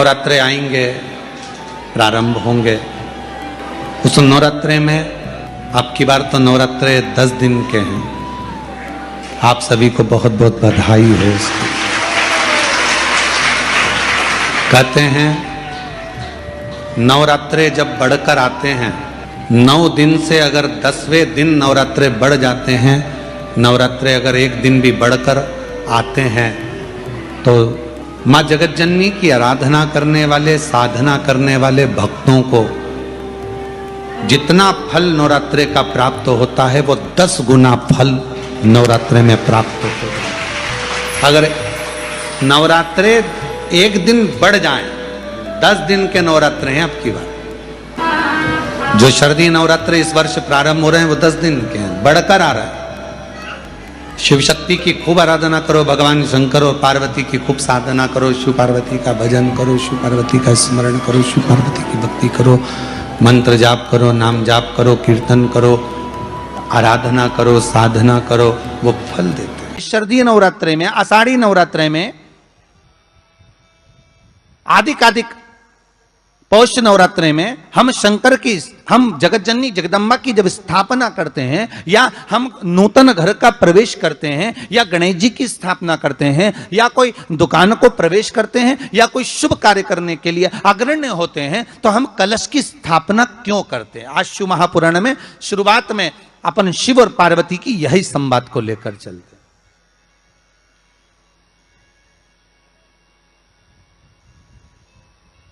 नवरात्रे आएंगे, प्रारंभ होंगे। उस नवरात्रे में अब की बार तो नवरात्रे 10 दिन के हैं। आप सभी को बहुत बहुत बधाई हो इसकी। कहते हैं नवरात्रे जब बढ़कर आते हैं, 9 दिन से अगर 10वें दिन नवरात्रे बढ़ जाते हैं, नवरात्रे अगर एक दिन भी बढ़कर आते हैं, तो माँ जगतजननी की आराधना करने वाले, साधना करने वाले भक्तों को जितना फल नवरात्रे का प्राप्त होता है, वो 10 गुना फल नवरात्रे में प्राप्त होता है। अगर नवरात्रे एक दिन बढ़ जाएं, 10 दिन के नवरात्रे हैं अब की बार। जो शारदीय नवरात्रे इस वर्ष प्रारंभ हो रहे हैं वो 10 दिन के हैं, बढ़कर आ रहा है। शिव शक्ति की खूब आराधना करो, भगवान शंकर और पार्वती की खूब साधना करो, शिव पार्वती का भजन करो, शिव पार्वती का स्मरण करो, शिव पार्वती की भक्ति करो, मंत्र जाप करो, नाम जाप करो, कीर्तन करो, आराधना करो, साधना करो, वो फल देते हैं। शारदीय नवरात्रे में, आषाढ़ी नवरात्रे में, आदिकादिक पौष नवरात्रे में हम शंकर की, हम जगतजननी जगदम्बा की जब स्थापना करते हैं, या हम नूतन घर का प्रवेश करते हैं, या गणेश जी की स्थापना करते हैं, या कोई दुकान को प्रवेश करते हैं, या कोई शुभ कार्य करने के लिए अग्रण्य होते हैं, तो हम कलश की स्थापना क्यों करते हैं? आज शिव महापुराण में शुरुआत में अपन शिव और पार्वती की यही संवाद को लेकर चलते हैं।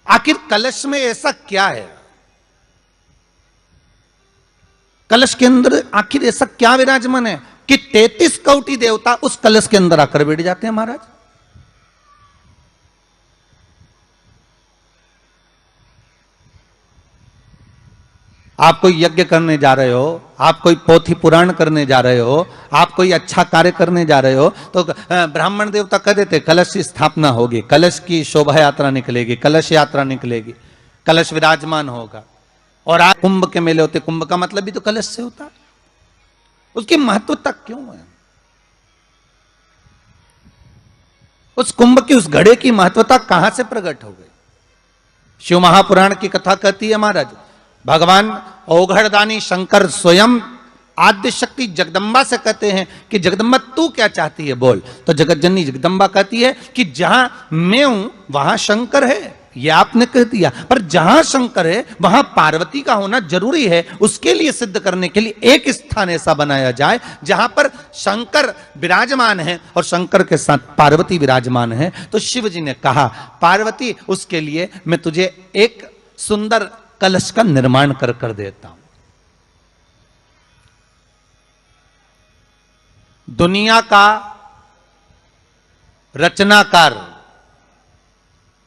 आखिर कलश में ऐसा क्या है? कलश के अंदर आखिर ऐसा क्या विराजमान है कि 33 कोटि देवता उस कलश के अंदर आकर बैठ जाते हैं महाराज? आप कोई यज्ञ करने जा रहे हो, आप कोई पोथी पुराण करने जा रहे हो, आप कोई अच्छा कार्य करने जा रहे हो, तो ब्राह्मण देवता कह देते कलश की स्थापना होगी, कलश की शोभा यात्रा निकलेगी, कलश यात्रा निकलेगी, कलश विराजमान होगा। और आज कुंभ के मेले होते, कुंभ का मतलब भी तो कलश से होता। उसकी महत्वता क्यों है? उस कुंभ की, उस घड़े की महत्वता कहां से प्रकट हो गई? शिव महापुराण की कथा कहती है महाराज, भगवान औघड़दानी शंकर स्वयं आद्य शक्ति जगदम्बा से कहते हैं कि जगदम्बा तू क्या चाहती है बोल। तो जगतजननी जगदम्बा कहती है कि जहां मैं हूं वहां शंकर है। यह आपने कह दिया, पर जहां शंकर है वहां पार्वती का होना जरूरी है। उसके लिए सिद्ध करने के लिए एक स्थान ऐसा बनाया जाए जहां पर शंकर विराजमान है और शंकर के साथ पार्वती विराजमान है। तो शिव जी ने कहा, पार्वती उसके लिए मैं तुझे एक सुंदर कलश का निर्माण कर देता हूं। दुनिया का रचनाकार,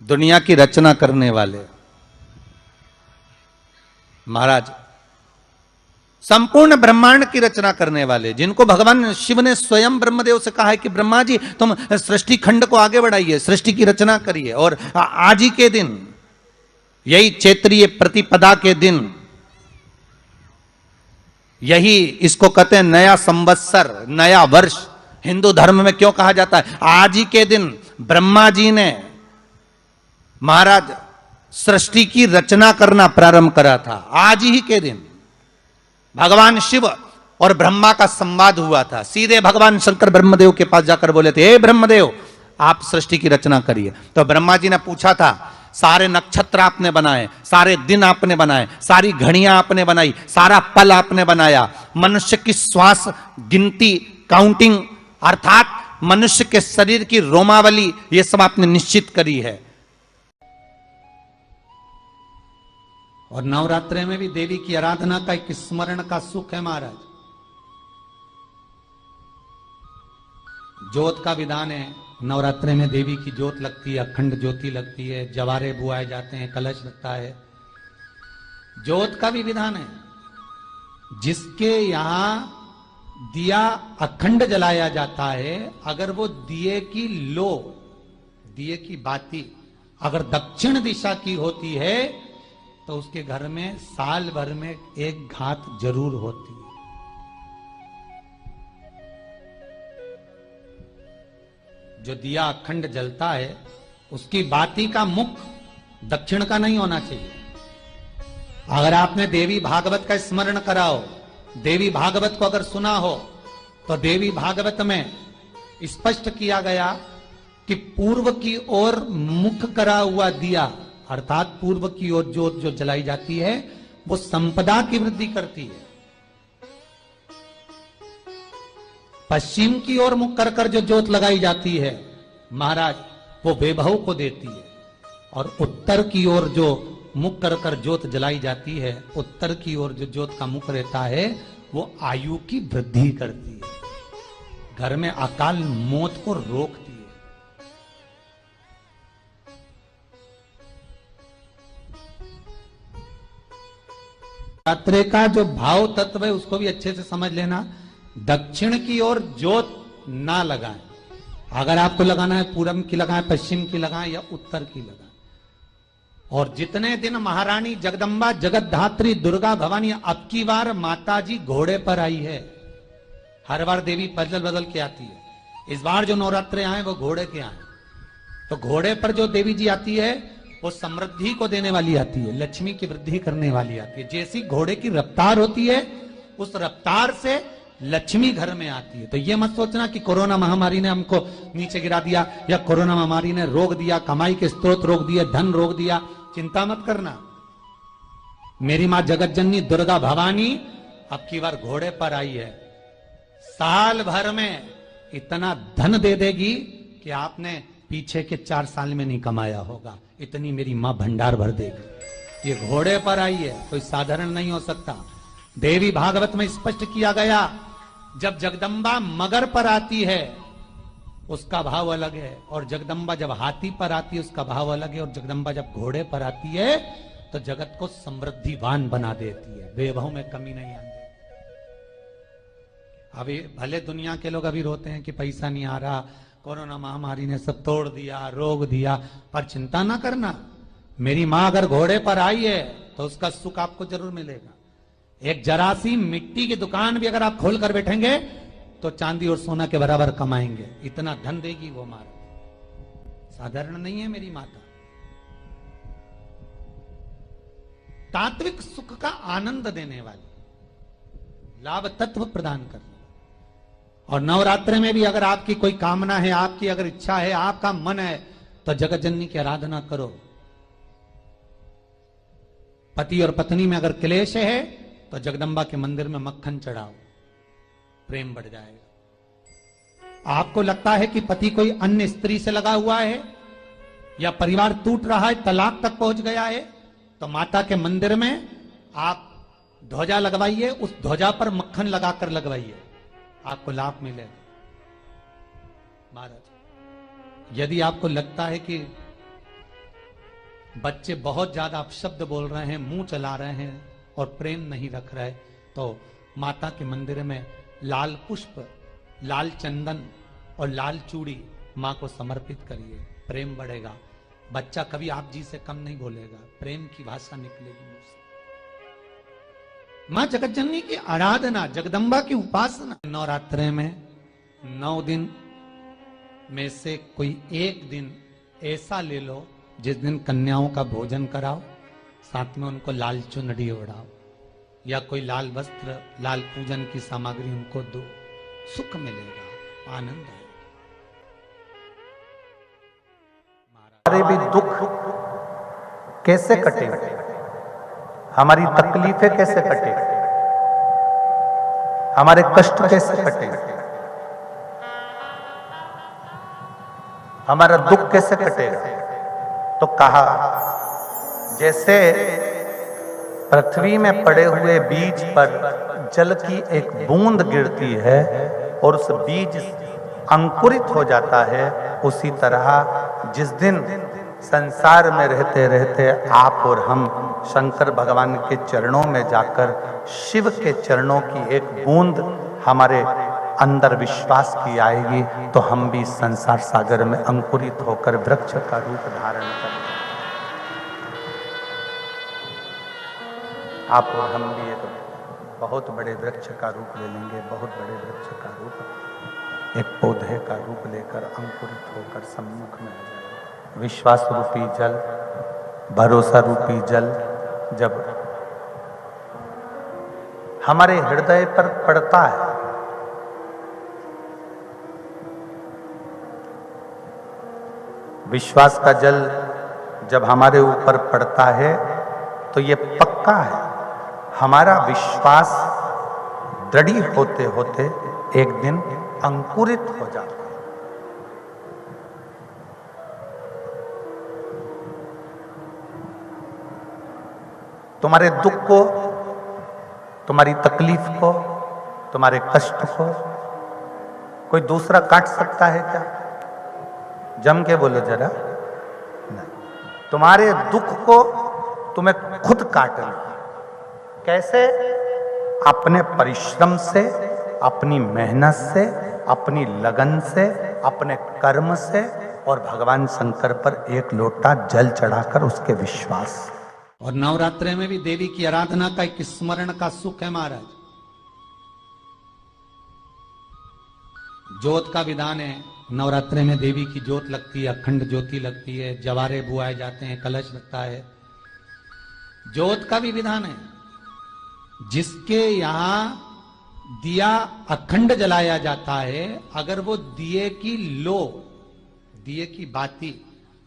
दुनिया की रचना करने वाले महाराज, संपूर्ण ब्रह्मांड की रचना करने वाले, जिनको भगवान शिव ने स्वयं ब्रह्मदेव से कहा है कि ब्रह्मा जी तुम सृष्टि खंड को आगे बढ़ाइए, सृष्टि की रचना करिए। और आज ही के दिन, यही चैत्रीय प्रतिपदा के दिन, यही इसको कहते हैं नया संवत्सर, नया वर्ष। हिंदू धर्म में क्यों कहा जाता है? आज ही के दिन ब्रह्मा जी ने महाराज सृष्टि की रचना करना प्रारंभ करा था। आज ही के दिन भगवान शिव और ब्रह्मा का संवाद हुआ था। सीधे भगवान शंकर ब्रह्मदेव के पास जाकर बोले थे, हे ब्रह्मदेव आप सृष्टि की रचना करिए। तो ब्रह्मा जी ने पूछा था, सारे नक्षत्र आपने बनाए, सारे दिन आपने बनाए, सारी घड़ियां आपने बनाई, सारा पल आपने बनाया, मनुष्य की श्वास गिनती, काउंटिंग, अर्थात मनुष्य के शरीर की रोमावली, ये सब आपने निश्चित करी है। और नवरात्रे में भी देवी की आराधना का एक स्मरण का सुख है महाराज। ज्योत का विधान है, नवरात्रे में देवी की ज्योत लगती है, अखंड ज्योति लगती है, जवारे बुआए जाते हैं, कलश लगता है। ज्योत का भी विधान है। जिसके यहां दिया अखंड जलाया जाता है, अगर वो दिए की लो, दिए की बाती अगर दक्षिण दिशा की होती है, तो उसके घर में साल भर में एक घात जरूर होती है। जो दिया अखंड जलता है, उसकी बाती का मुख दक्षिण का नहीं होना चाहिए। अगर आपने देवी भागवत का स्मरण कराओ, देवी भागवत को अगर सुना हो, तो देवी भागवत में स्पष्ट किया गया कि पूर्व की ओर मुख करा हुआ दिया, अर्थात पूर्व की ओर ज्योत जो जलाई जाती है वो संपदा की वृद्धि करती है। पश्चिम की ओर मुख कर कर जो ज्योत लगाई जाती है महाराज, वो वैभव को देती है। और उत्तर की ओर जो मुख कर कर ज्योत जलाई जाती है, उत्तर की ओर जो ज्योत का मुख रहता है वो आयु की वृद्धि करती है, घर में अकाल मौत को रोकती है। रात्रि का जो भाव तत्व है उसको भी अच्छे से समझ लेना। दक्षिण की ओर ज्योत ना लगाएं। अगर आपको लगाना है पूरब की लगाएं, पश्चिम की लगाएं या उत्तर की लगाएं। और जितने दिन महारानी जगदम्बा जगत धात्री दुर्गा भवानी, अब की बार माता जी घोड़े पर आई है। हर बार देवी बदल बदल के आती है, इस बार जो नवरात्रे आए वो घोड़े के आए। तो घोड़े पर जो देवी जी आती है वो समृद्धि को देने वाली आती है, लक्ष्मी की वृद्धि करने वाली आती है। जैसी घोड़े की रफ्तार होती है उस रफ्तार से लक्ष्मी घर में आती है। तो ये मत सोचना कि कोरोना महामारी ने हमको नीचे गिरा दिया या कोरोना महामारी ने रोक दिया, कमाई के स्रोत रोक दिए, धन रोक दिया। चिंता मत करना, मेरी मां जगत जननी दुर्गा भवानी अब की बार घोड़े पर आई है। साल भर में इतना धन दे देगी कि आपने पीछे के 4 साल में नहीं कमाया होगा, इतनी मेरी मां भंडार भर देगी। ये घोड़े पर आई है, कोई साधारण नहीं हो सकता। देवी भागवत में स्पष्ट किया गया, जब जगदम्बा मगर पर आती है उसका भाव अलग है, और जगदम्बा जब हाथी पर आती है उसका भाव अलग है, और जगदम्बा जब घोड़े पर आती है तो जगत को समृद्धिवान बना देती है, वैभव में कमी नहीं आती। अभी भले दुनिया के लोग अभी रोते हैं कि पैसा नहीं आ रहा, कोरोना महामारी ने सब तोड़ दिया, रोक दिया, पर चिंता ना करना, मेरी मां अगर घोड़े पर आई है तो उसका सुख आपको जरूर मिलेगा। एक जरा सी मिट्टी की दुकान भी अगर आप खोल कर बैठेंगे तो चांदी और सोना के बराबर कमाएंगे, इतना धन देगी वो मां। साधारण नहीं है मेरी माता। तात्विक सुख का आनंद देने वाली, लाभ तत्व प्रदान करने। और नवरात्रि में भी अगर आपकी कोई कामना है, आपकी अगर इच्छा है, आपका मन है, तो जगत जननी की आराधना करो। पति और पत्नी में अगर क्लेश है तो जगदम्बा के मंदिर में मक्खन चढ़ाओ, प्रेम बढ़ जाएगा। आपको लगता है कि पति कोई अन्य स्त्री से लगा हुआ है या परिवार टूट रहा है, तलाक तक पहुंच गया है, तो माता के मंदिर में आप ध्वजा लगवाइए, उस ध्वजा पर मक्खन लगाकर लगवाइए, आपको लाभ मिलेगा। महाराज, यदि आपको लगता है कि बच्चे बहुत ज्यादा अपशब्द बोल रहे हैं, मुंह चला रहे हैं और प्रेम नहीं रख रहे, तो माता के मंदिर में लाल पुष्प, लाल चंदन और लाल चूड़ी मां को समर्पित करिए, प्रेम बढ़ेगा। बच्चा कभी आप जी से कम नहीं बोलेगा, प्रेम की भाषा निकलेगी मुझसे। मां जगत जननी की आराधना, जगदम्बा की उपासना। नवरात्रे में 9 दिन में से कोई एक दिन ऐसा ले लो जिस दिन कन्याओं का भोजन कराओ, साथ में उनको लाल चुनरी ओढ़ाओ या कोई लाल वस्त्र, लाल पूजन की सामग्री उनको दो, सुख मिलेगा, आनंद आएगा। हमारे भी दुख कैसे कटेंगे, हमारी तकलीफें कैसे कटेंगी, हमारे कष्ट कैसे कटेंगे, हमारा दुख कैसे कटेगा। तो कहा, जैसे पृथ्वी में पड़े हुए बीज पर जल की एक बूंद गिरती है और उस बीज अंकुरित हो जाता है, उसी तरह जिस दिन संसार में रहते रहते आप और हम शंकर भगवान के चरणों में जाकर शिव के चरणों की एक बूंद हमारे अंदर विश्वास की आएगी, तो हम भी संसार सागर में अंकुरित होकर वृक्ष का रूप धारण करेंगे। आप और हम भी एक बहुत बड़े वृक्ष का रूप ले लेंगे, बहुत बड़े वृक्ष का रूप, एक पौधे का रूप लेकर अंकुरित होकर सम्मुख में आ जाएगा। विश्वास रूपी जल भरोसा रूपी जल जब हमारे हृदय पर पड़ता है, विश्वास का जल जब हमारे ऊपर पड़ता है तो ये पक्का है, हमारा विश्वास दृढ़ होते होते एक दिन अंकुरित हो जाता है। तुम्हारे दुख को, तुम्हारी तकलीफ को, तुम्हारे कष्ट को कोई दूसरा काट सकता है क्या? जम के बोलो जरा। नहीं, तुम्हारे दुख को तुम्हें खुद काटना। कैसे? अपने परिश्रम से, अपनी मेहनत से, अपनी लगन से, अपने कर्म से, और भगवान शंकर पर एक लोटा जल चढ़ाकर उसके विश्वास। और नवरात्रि में भी देवी की आराधना का एक स्मरण का सुख है महाराज। ज्योत का विधान है, नवरात्रि में देवी की ज्योत लगती है, अखंड ज्योति लगती है, जवारे बुआए जाते हैं, कलश लगता है। ज्योत का भी विधान है, जिसके यहां दिया अखंड जलाया जाता है, अगर वो दिए की लो, दिए की बाती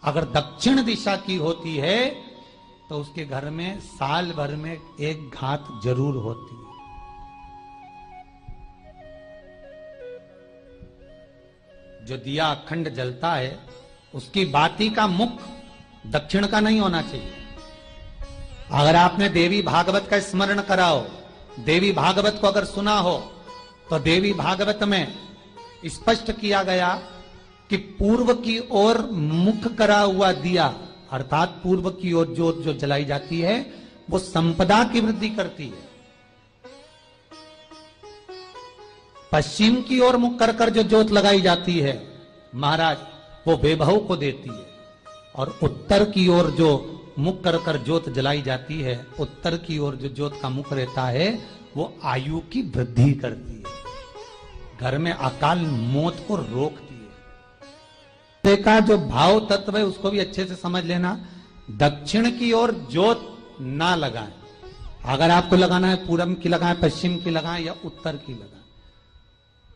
अगर दक्षिण दिशा की होती है तो उसके घर में साल भर में एक घात जरूर होती है। जो दिया अखंड जलता है उसकी बाती का मुख दक्षिण का नहीं होना चाहिए। अगर आपने देवी भागवत का स्मरण कराओ, देवी भागवत को अगर सुना हो, तो देवी भागवत में स्पष्ट किया गया कि पूर्व की ओर मुख करा हुआ दिया, अर्थात पूर्व की ओर ज्योत जो जलाई जाती है वो संपदा की वृद्धि करती है। पश्चिम की ओर मुख कर कर जो ज्योत लगाई जाती है महाराज, वो वैभव को देती है। और उत्तर की ओर जो मुख कर कर ज्योत जलाई जाती है, उत्तर की ओर जो ज्योत का मुख रहता है, वो आयु की वृद्धि करती है, घर में अकाल मौत को रोकती है। का जो भाव तत्व है उसको भी अच्छे से समझ लेना। दक्षिण की ओर ज्योत ना लगाएं। अगर आपको लगाना है पूरब की लगाएं, पश्चिम की लगाएं या उत्तर की लगाएं।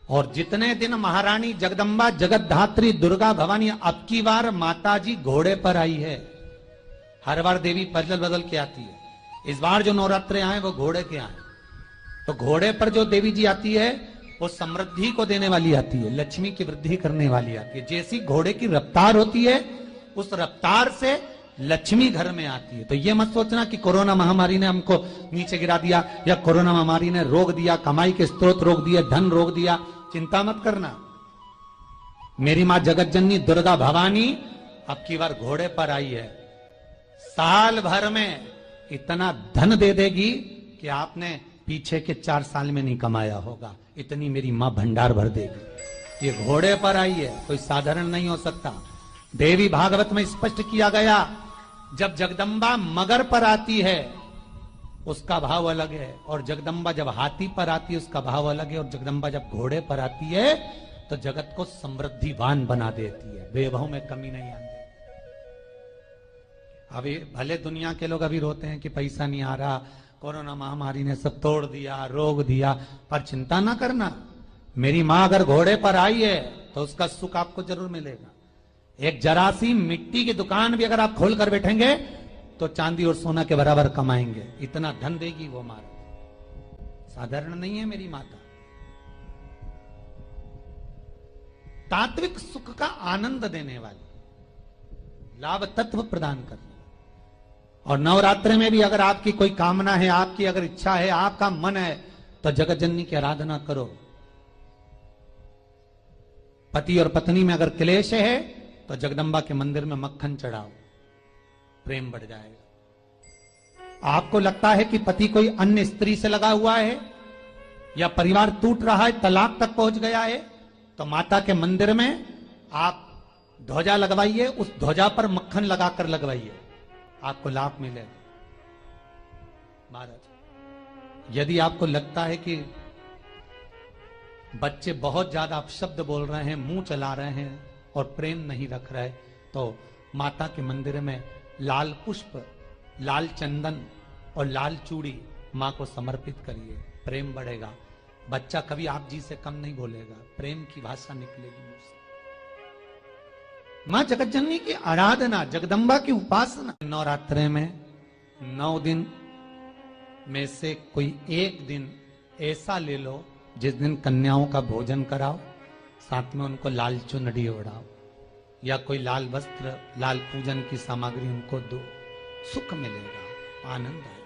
और जितने दिन महारानी जगदम्बा जगत धात्री दुर्गा भवानी, अब की बार माता जी घोड़े पर आई है। हर बार देवी बदल बदल के आती है, इस बार जो नवरात्रे आए वो घोड़े के आए। तो घोड़े पर जो देवी जी आती है वो समृद्धि को देने वाली आती है, लक्ष्मी की वृद्धि करने वाली आती है। जैसी घोड़े की रफ्तार होती है उस रफ्तार से लक्ष्मी घर में आती है। तो ये मत सोचना कि कोरोना महामारी ने हमको नीचे गिरा दिया या कोरोना महामारी ने रोक दिया, कमाई के स्रोत रोक दिए, धन रोक दिया। चिंता मत करना, मेरी मां जगत जननी दुर्गा भवानी अब की बार घोड़े पर आई है। साल भर में इतना धन दे देगी कि आपने पीछे के 4 साल में नहीं कमाया होगा, इतनी मेरी मां भंडार भर देगी। ये घोड़े पर आई है, कोई साधारण नहीं हो सकता। देवी भागवत में स्पष्ट किया गया, जब जगदम्बा मगर पर आती है उसका भाव अलग है, और जगदम्बा जब हाथी पर आती है उसका भाव अलग है, और जगदम्बा जब घोड़े पर आती है तो जगत को समृद्धिवान बना देती है, वैभव में कमी नहीं आती। अभी भले दुनिया के लोग अभी रोते हैं कि पैसा नहीं आ रहा, कोरोना महामारी ने सब तोड़ दिया, रोक दिया, पर चिंता ना करना, मेरी मां अगर घोड़े पर आई है तो उसका सुख आपको जरूर मिलेगा। एक जरा सी मिट्टी की दुकान भी अगर आप खोल कर बैठेंगे तो चांदी और सोना के बराबर कमाएंगे, इतना धन देगी वो मां। साधारण नहीं है मेरी माता। तात्विक सुख का आनंद देने वाली, लाभ तत्व प्रदान करने। और नवरात्रि में भी अगर आपकी कोई कामना है, आपकी अगर इच्छा है, आपका मन है, तो जगत जननी की आराधना करो। पति और पत्नी में अगर क्लेश है तो जगदम्बा के मंदिर में मक्खन चढ़ाओ, प्रेम बढ़ जाएगा। आपको लगता है कि पति कोई अन्य स्त्री से लगा हुआ है या परिवार टूट रहा है, तलाक तक पहुंच गया है, तो माता के मंदिर में आप ध्वजा लगवाइए, उस ध्वजा पर मक्खन लगाकर लगवाइए, आपको लाभ मिलेगा। महाराज, यदि आपको लगता है कि बच्चे बहुत ज्यादा अपशब्द बोल रहे हैं, मुंह चला रहे हैं और प्रेम नहीं रख रहे, तो माता के मंदिर में लाल पुष्प, लाल चंदन और लाल चूड़ी मां को समर्पित करिए, प्रेम बढ़ेगा। बच्चा कभी आप जी से कम नहीं बोलेगा, प्रेम की भाषा निकलेगी मुंह से। मां जगतजननी की आराधना, जगदम्बा की उपासना। नवरात्रे में 9 दिन में से कोई एक दिन ऐसा ले लो जिस दिन कन्याओं का भोजन कराओ, साथ में उनको लाल चुनरी ओढ़ाओ या कोई लाल वस्त्र, लाल पूजन की सामग्री उनको दो, सुख मिलेगा, आनंद आएगा।